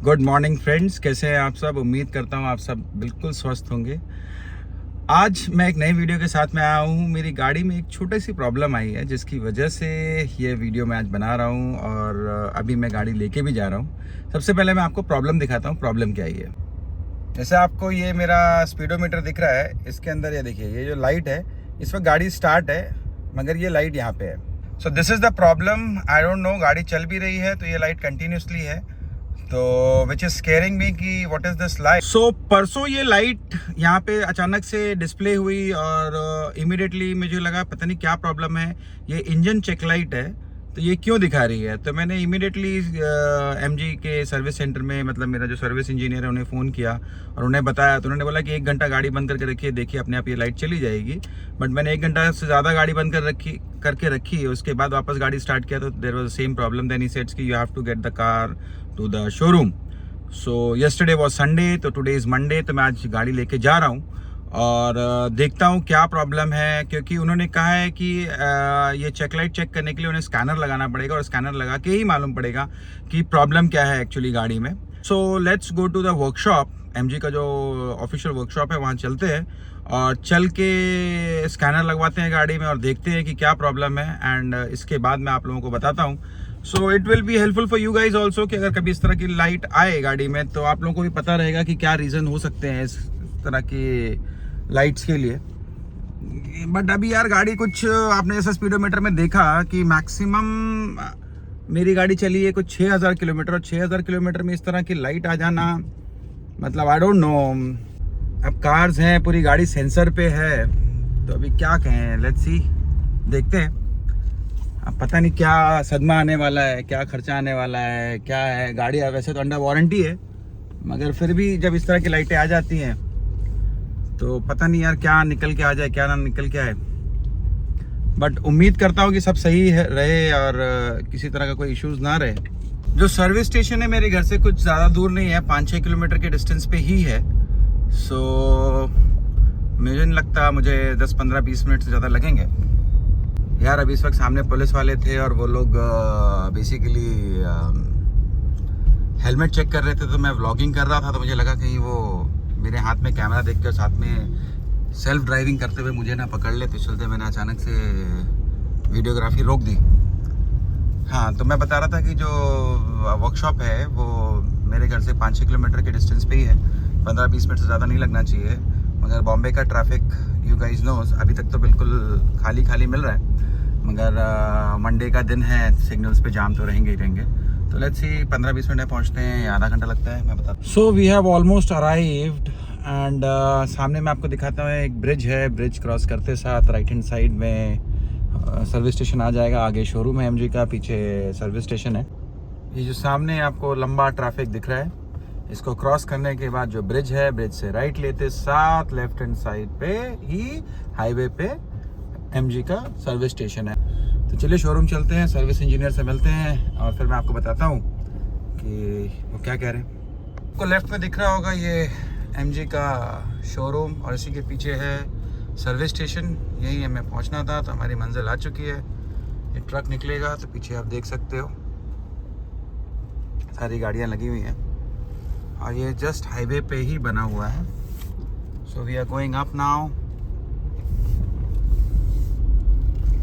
Good morning friends, कैसे हैं आप सब। उम्मीद करता हूँ आप सब बिल्कुल स्वस्थ होंगे। आज मैं एक नई वीडियो के साथ में आया हूँ। मेरी गाड़ी में एक छोटी सी प्रॉब्लम आई है जिसकी वजह से ये वीडियो मैं आज बना रहा हूँ और अभी मैं गाड़ी लेके भी जा रहा हूँ। सबसे पहले मैं आपको प्रॉब्लम दिखाता हूँ, प्रॉब्लम क्या है। जैसे आपको ये मेरा स्पीडोमीटर दिख रहा है, इसके अंदर ये देखिए, ये जो लाइट है इस वक्त गाड़ी स्टार्ट है मगर ये लाइट यहाँ पे है। So this is the problem. I don't know, गाड़ी चल भी रही है तो ये लाइट कंटिन्यूसली है, तो विच इज स्केयरिंग मी कि व्हाट इज दिस लाइट। सो परसों ये लाइट यहाँ पे अचानक से डिस्प्ले हुई और इमीडिएटली मुझे लगा पता नहीं क्या प्रॉब्लम है। ये इंजन चेक लाइट है तो ये क्यों दिखा रही है। तो मैंने इमीडिएटली एमजी के सर्विस सेंटर में, मतलब मेरा जो सर्विस इंजीनियर है, उन्हें फ़ोन किया और उन्हें बताया। तो उन्होंने बोला कि 1 घंटा गाड़ी बंद करके रखिए, देखिए अपने आप ये लाइट चली जाएगी। बट मैंने 1 घंटा से ज़्यादा गाड़ी बंद करके रखी। उसके बाद वापस गाड़ी स्टार्ट किया तो there was the same problem. Then he सेड्स कि you have to get the car to the showroom. So yesterday was Sunday, तो टुडे इज़ मंडे। तो मैं आज गाड़ी लेके जा रहा हूँ और देखता हूँ क्या प्रॉब्लम है, क्योंकि उन्होंने कहा है कि ये चेकलाइट चेक करने के लिए उन्हें स्कैनर लगाना पड़ेगा और स्कैनर लगा के ही मालूम पड़ेगा कि प्रॉब्लम क्या है एक्चुअली गाड़ी में। So let's go to the workshop. MG का जो ऑफिशियल वर्कशॉप है वहाँ चलते हैं और चल के स्कैनर लगवाते हैं गाड़ी में और देखते हैं कि क्या प्रॉब्लम है। एंड इसके बाद मैं आप लोगों को बताता हूँ। So it will be helpful for you guys also कि अगर कभी इस तरह की लाइट आए गाड़ी में तो आप लोगों को भी पता रहेगा कि क्या रीज़न हो सकते हैं इस तरह की लाइट्स के लिए। बट अभी यार गाड़ी कुछ, आपने जैसा स्पीडोमीटर में देखा कि मैक्सिमम मेरी गाड़ी चली है कुछ 6000 किलोमीटर, और 6000 किलोमीटर में इस तरह की लाइट आ जाना, मतलब आई डोंट नो। अब कार्स हैं, पूरी गाड़ी सेंसर पे है, तो अभी क्या कहें, लेट्स सी, देखते हैं। अब पता नहीं क्या सदमा आने वाला है, क्या खर्चा आने वाला है, क्या है। गाड़ी वैसे तो अंडर वारंटी है मगर फिर भी जब इस तरह की लाइटें आ जाती हैं तो पता नहीं यार क्या निकल के आ जाए, क्या ना निकल के आए। बट उम्मीद करता हूँ कि सब सही है रहे और किसी तरह का कोई इश्यूज ना रहे। जो सर्विस स्टेशन है मेरे घर से कुछ ज़्यादा दूर नहीं है, 5-6 किलोमीटर के डिस्टेंस पे ही है। सो मुझे नहीं लगता मुझे 10-15-20 मिनट से ज़्यादा लगेंगे। यार अभी इस वक्त सामने पुलिस वाले थे और वो लोग बेसिकली हेलमेट चेक कर रहे थे, तो मैं व्लॉगिंग कर रहा था तो मुझे लगा कहीं वो मेरे हाथ में कैमरा देख के साथ में सेल्फ ड्राइविंग करते हुए मुझे ना पकड़ ले, तो चलते मैंने अचानक से वीडियोग्राफी रोक दी। हाँ, तो मैं बता रहा था कि जो वर्कशॉप है वो मेरे घर से 5-6 किलोमीटर के डिस्टेंस पे ही है। 15-20 मिनट से ज़्यादा नहीं लगना चाहिए, मगर बॉम्बे का ट्रैफिक यू गाइज नोज अभी तक तो बिल्कुल खाली खाली मिल रहा है। मगर मंडे का दिन है, सिग्नल्स पे जाम तो रहेंगे ही रहेंगे। तो लेट्स सी 15-20 मिनट में पहुंचते हैं या आधा घंटा लगता है, मैं बताता हूँ। So we have almost arrived and सामने मैं आपको दिखाता हूँ, एक ब्रिज है। ब्रिज क्रॉस करते साथ राइट हैंड साइड में सर्विस स्टेशन आ जाएगा। आगे शोरूम है एमजी का, पीछे सर्विस स्टेशन है। ये जो सामने आपको लंबा ट्रैफिक दिख रहा है, इसको क्रॉस करने के बाद जो ब्रिज है, ब्रिज से राइट लेते साथ लेफ्ट हैंड साइड पे ही हाईवे पे एमजी का सर्विस स्टेशन है। तो चलिए शोरूम चलते हैं, सर्विस इंजीनियर से मिलते हैं और फिर मैं आपको बताता हूँ कि वो क्या कह रहे हैं। आपको लेफ्ट में दिख रहा होगा ये एमजी का शोरूम और इसी के पीछे है सर्विस स्टेशन। यही हमें पहुँचना था, तो हमारी मंजिल आ चुकी है। ये ट्रक निकलेगा तो पीछे आप देख सकते हो सारी गाड़ियाँ लगी हुई हैं और ये जस्ट हाईवे पे ही बना हुआ है। So we are going up now.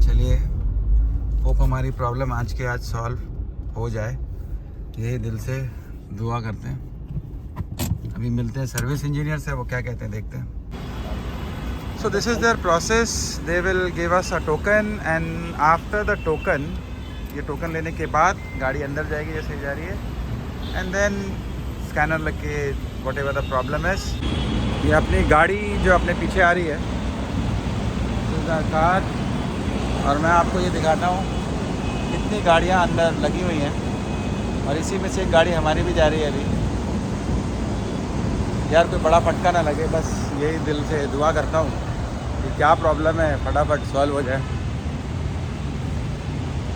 चलिए, होप हमारी प्रॉब्लम आज के आज सॉल्व हो जाए, यही दिल से दुआ करते हैं। अभी मिलते हैं सर्विस इंजीनियर से, वो क्या कहते हैं देखते हैं। So this is their process. They will give us a token and after the token, ये टोकन लेने के बाद गाड़ी अंदर जाएगी जैसे जा रही है, एंड देन स्कैनर लग के वट एवर द प्रॉब्लम है। ये अपनी गाड़ी जो अपने पीछे आ रही है कार, और मैं आपको ये दिखाता हूँ कितनी गाड़ियाँ अंदर लगी हुई हैं और इसी में से एक गाड़ी हमारी भी जा रही है अभी। यार कोई बड़ा फटका ना लगे, बस यही दिल से दुआ करता हूँ कि क्या प्रॉब्लम है फटाफट सॉल्व हो जाए।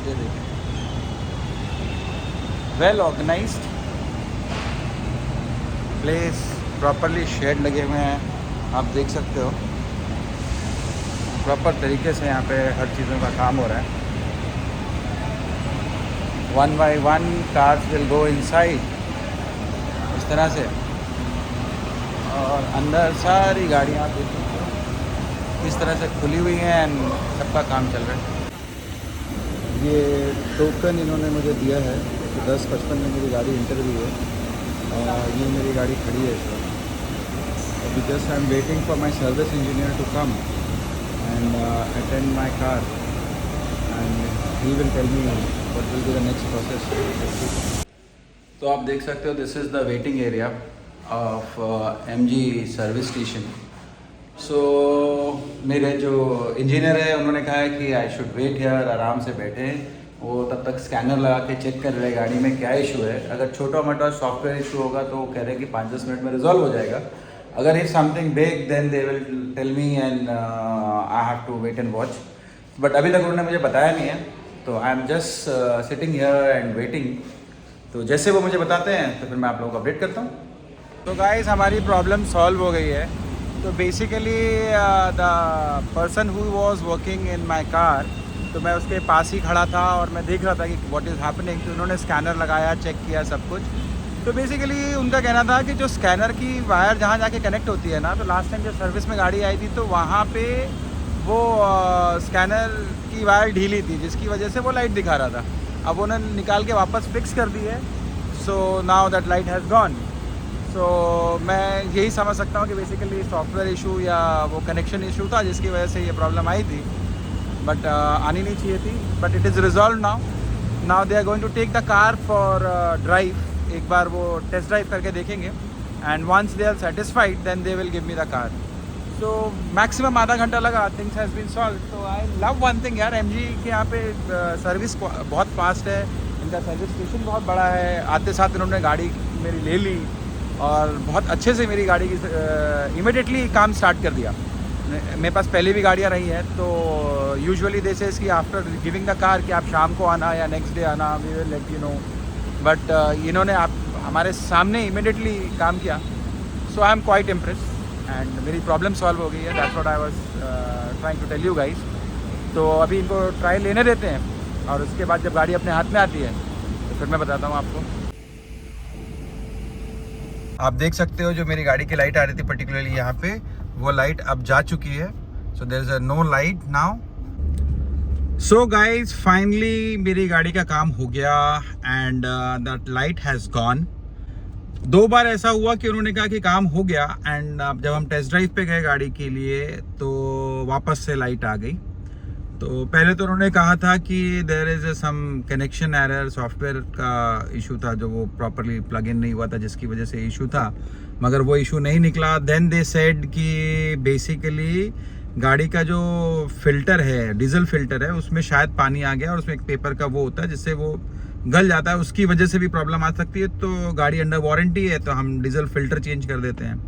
ये देखिए, well organised place, properly shade लगे हुए हैं, आप देख सकते हो। प्रॉपर तरीके से यहाँ पे हर चीज़ों का काम हो रहा है। 1 by 1 cars will go inside इस तरह से। और अंदर सारी गाड़ियाँ आप देख सकते हो इस तरह से खुली हुई हैं एंड सबका काम चल रहा है। ये टोकन इन्होंने मुझे दिया है कि 10:55 में मेरी गाड़ी इंटरव्यू है और ये मेरी गाड़ी खड़ी है इस वक्त। अभी just I am waiting for my service engineer to come and attend my car and he will tell me what will be the next process. तो आप देख सकते हो this is the waiting area of MG service station. So मेरे जो engineer है उन्होंने कहा है कि आई शुड वेट हियर, आराम से बैठे। वो तब तक स्कैनर लगा के चेक कर रहे हैं गाड़ी में क्या इशू है। अगर छोटा मोटा सॉफ्टवेयर इशू होगा तो वो कह रहे हैं कि 5-10 मिनट में रिजॉल्व हो जाएगा। अगर if something big then they will tell me and I have to wait and watch. But अभी तक उन्होंने मुझे बताया नहीं है, तो I am just sitting here and waiting. तो जैसे वो मुझे बताते हैं तो फिर मैं आप लोगों को अपडेट करता हूँ। तो गाइस हमारी प्रॉब्लम सॉल्व हो गई है। तो basically the person who was working in my car, तो मैं उसके पास ही खड़ा था और मैं देख रहा था कि व्हाट इज़ हैपनिंग। तो उन्होंने स्कैनर लगाया, चेक किया सब कुछ। तो बेसिकली उनका कहना था कि जो स्कैनर की वायर जहाँ जाके कनेक्ट होती है ना, तो लास्ट टाइम जब सर्विस में गाड़ी आई थी तो वहाँ पे वो स्कैनर की वायर ढीली थी, जिसकी वजह से वो लाइट दिखा रहा था। अब उन्होंने निकाल के वापस फिक्स कर दी है। So now that light has gone. So मैं यही समझ सकता हूँ कि बेसिकली सॉफ्टवेयर इशू या वो कनेक्शन इशू था जिसकी वजह से ये प्रॉब्लम आई थी। बट आनी नहीं चाहिए थी। But it is resolve now they are going to take the car for drive. एक बार वो टेस्ट ड्राइव करके देखेंगे and once they are satisfied then they will give me the car. So maximum आधा घंटा लगा, थिंग्स हैज़ बीन सॉल्व। तो I love one thing यार, MG के यहाँ पे सर्विस बहुत फास्ट है, इनका सर्विस स्टेशन बहुत बड़ा है। आते साथ इन्होंने गाड़ी मेरी ले ली और बहुत अच्छे से मेरी गाड़ी की इमिडिएटली काम स्टार्ट कर दिया। मेरे पास पहले भी गाड़ियाँ रही हैं, तो यूजुअली दिस इज़ कि आफ्टर गिविंग द कार कि आप शाम को आना या नेक्स्ट डे आना, we will let you know. But इन्होंने आप हमारे सामने इमिडिएटली काम किया। So I am quite impressed and मेरी प्रॉब्लम सॉल्व हो गई है। That's what I was trying to tell you guys. तो अभी इनको ट्रायल लेने देते हैं और उसके बाद जब गाड़ी अपने हाथ में आती है तो फिर मैं बताता हूँ आपको। आप देख सकते हो जो मेरी गाड़ी की लाइट आ रही थी पर्टिकुलरली यहाँ पे, वो लाइट अब जा चुकी है। So there is a no light now. So guys finally मेरी गाड़ी का काम हो गया and that light has gone. 2 बार ऐसा हुआ कि उन्होंने कहा कि काम हो गया एंड जब हम टेस्ट ड्राइव पे गए गाड़ी के लिए तो वापस से लाइट आ गई। तो पहले तो उन्होंने कहा था कि there is some connection error, software का इशू था जो वो प्रॉपरली प्लग इन नहीं हुआ था जिसकी वजह से इशू था, मगर वो इशू नहीं निकला। देन दे सेड कि बेसिकली गाड़ी का जो फिल्टर है, डीजल फिल्टर है, उसमें शायद पानी आ गया और उसमें एक पेपर का वो होता है जिससे वो गल जाता है, उसकी वजह से भी प्रॉब्लम आ सकती है। तो गाड़ी अंडर वारंटी है तो हम डीजल फिल्टर चेंज कर देते हैं।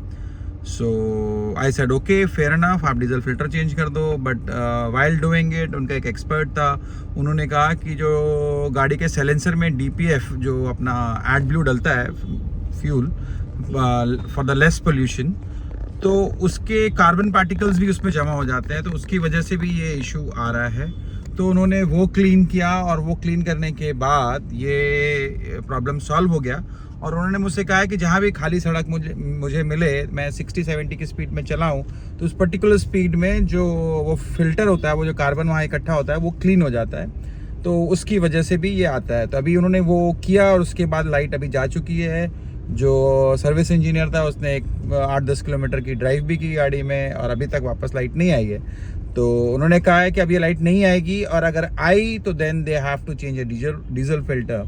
So I said okay fair enough, आप डीजल फिल्टर चेंज कर दो। बट वाइल डूइंग इट उनका एक एक्सपर्ट था, उन्होंने कहा कि जो गाड़ी के साइलेंसर में DPF जो अपना एडब्ल्यू डलता है fuel for the less pollution, तो उसके कार्बन पार्टिकल्स भी उसमें जमा हो जाते हैं, तो उसकी वजह से भी ये इशू आ रहा है। तो उन्होंने वो क्लीन किया और वो क्लीन करने के बाद ये प्रॉब्लम सॉल्व हो गया। और उन्होंने मुझसे कहा है कि जहाँ भी खाली सड़क मुझे मिले, मैं 60-70 की स्पीड में चलाऊँ तो उस पर्टिकुलर स्पीड में जो वो फिल्टर होता है, वो जो कार्बन वहाँ इकट्ठा होता है, वो क्लीन हो जाता है। तो उसकी वजह से भी ये आता है। तो अभी उन्होंने वो किया और उसके बाद लाइट अभी जा चुकी है। जो सर्विस इंजीनियर था उसने एक 8-10 किलोमीटर की ड्राइव भी की गाड़ी में और अभी तक वापस लाइट नहीं आई है। तो उन्होंने कहा है कि अब ये लाइट नहीं आएगी और अगर आई तो then they have to change a diesel filter.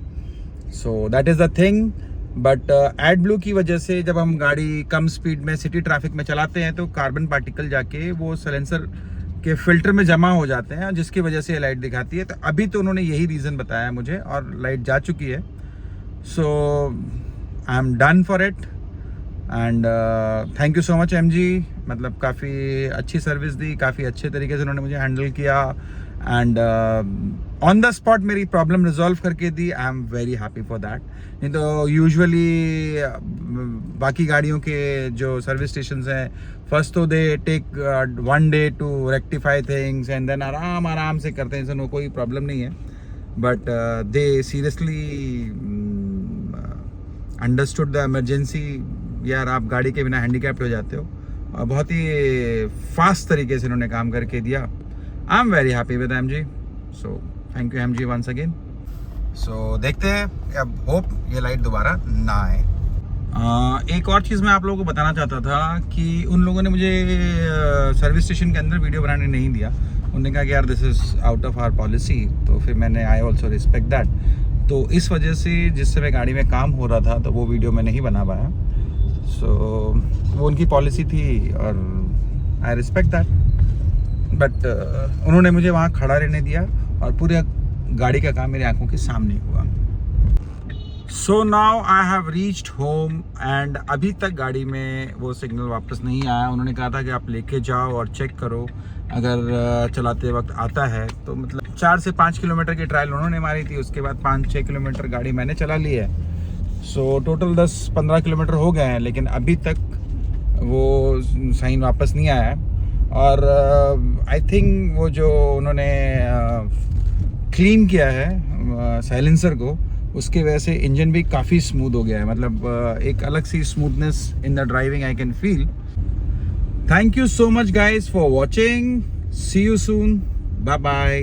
So that is the thing. But AdBlue की वजह से जब हम गाड़ी कम स्पीड में सिटी ट्रैफिक में चलाते हैं तो कार्बन पार्टिकल जाके वो साइलेंसर के फिल्टर में जमा हो जाते हैं, जिसकी वजह से ये लाइट दिखाती है। तो अभी तो उन्होंने यही रीज़न बताया मुझे और लाइट जा चुकी है। So I am done for it and thank you so much MG। मतलब काफ़ी अच्छी सर्विस दी, काफ़ी अच्छे तरीके से उन्होंने मुझे हैंडल किया एंड ऑन द स्पॉट मेरी प्रॉब्लम रिजॉल्व करके दी। I am very happy for that. नहीं तो यूजुअली बाकी गाड़ियों के जो सर्विस स्टेशंस हैं, फर्स्ट तो they take 1 day to rectify things and then आराम से करते हैं, इसमें कोई प्रॉब्लम नहीं है। But they seriously understood the emergency. यार आप गाड़ी के बिना हैंडीकैप्ड हो जाते हो, और बहुत ही फास्ट तरीके से इन्होंने काम करके दिया। I am very happy with M G, so thank you M G once again. So देखते हैं, अब होप ये लाइट दोबारा ना आए। एक और चीज़ मैं आप लोगों को बताना चाहता था कि उन लोगों ने मुझे सर्विस स्टेशन के अंदर वीडियो बनाने नहीं दिया। उन्होंने कहा कि यार this is out of our policy, तो फिर मैंने आई ऑल्सो रिस्पेक्ट दैट। तो इस वजह से जिस समय गाड़ी में काम हो रहा था तो वो वीडियो मैं नहीं बना पाया। सो वो उनकी पॉलिसी थी और आई रिस्पेक्ट दैट, बट उन्होंने मुझे वहाँ खड़ा रहने दिया और पूरे गाड़ी का काम मेरी आंखों के सामने हुआ। So now I have reached home and अभी तक गाड़ी में वो सिग्नल वापस नहीं आया। उन्होंने कहा था कि आप लेके जाओ और चेक करो, अगर चलाते वक्त आता है तो। मतलब 4 से 5 किलोमीटर की ट्रायल उन्होंने मारी थी, उसके बाद 5-6 किलोमीटर गाड़ी मैंने चला ली है। सो टोटल 10-15 किलोमीटर हो गए हैं, लेकिन अभी तक वो साइन वापस नहीं आया है। और आई थिंक वो जो उन्होंने क्लीन किया है साइलेंसर को, उसकी वजह से इंजन भी काफ़ी स्मूथ हो गया है। मतलब एक अलग सी smoothness in the driving I can feel. Thank you so much guys for watching, see you soon, bye bye.